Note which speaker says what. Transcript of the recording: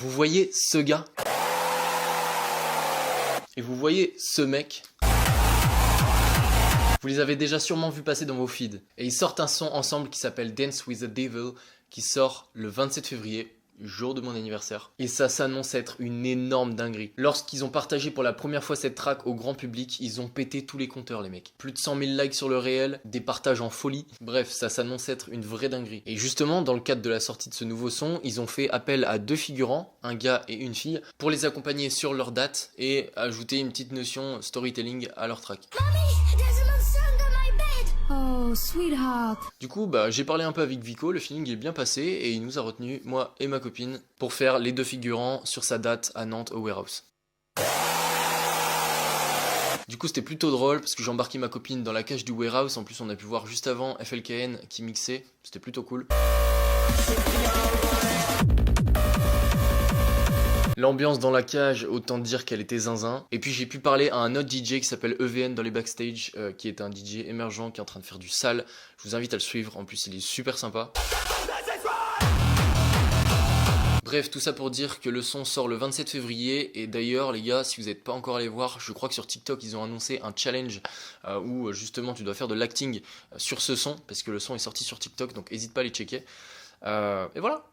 Speaker 1: Vous voyez ce gars? Et vous voyez ce mec? Vous les avez déjà sûrement vus passer dans vos feeds. Et ils sortent un son ensemble qui s'appelle Dance with the Devil, qui sort le 27 février, jour de mon anniversaire. Et ça s'annonce être une énorme dinguerie. Lorsqu'ils ont partagé pour la première fois cette track au grand public, ils ont pété tous les compteurs, les mecs. Plus de 100 000 likes sur le réel, des partages en folie. Bref, ça s'annonce être une vraie dinguerie. Et justement, dans le cadre de la sortie de ce nouveau son, ils ont fait appel à 2 figurants, un gars et une fille, pour les accompagner sur leur date et ajouter une petite notion storytelling à leur track.
Speaker 2: Oh, sweetheart.
Speaker 1: Du coup, j'ai parlé un peu avec Vico, le feeling est bien passé et il nous a retenu, moi et ma copine, pour faire les 2 figurants sur sa date à Nantes au warehouse. Du coup, c'était plutôt drôle parce que j'ai embarqué ma copine dans la cage du warehouse. En plus, on a pu voir juste avant FLKN qui mixait, c'était plutôt cool. L'ambiance dans la cage, autant dire qu'elle était zinzin. Et puis j'ai pu parler à un autre DJ qui s'appelle EVN dans les backstage, qui est un DJ émergent qui est en train de faire du sale. Je vous invite à le suivre, en plus il est super sympa. Bref, tout ça pour dire que le son sort le 27 février. Et d'ailleurs les gars, si vous n'êtes pas encore allés voir, je crois que sur TikTok ils ont annoncé un challenge où justement tu dois faire de l'acting sur ce son, parce que le son est sorti sur TikTok, donc n'hésite pas à les checker. Et voilà.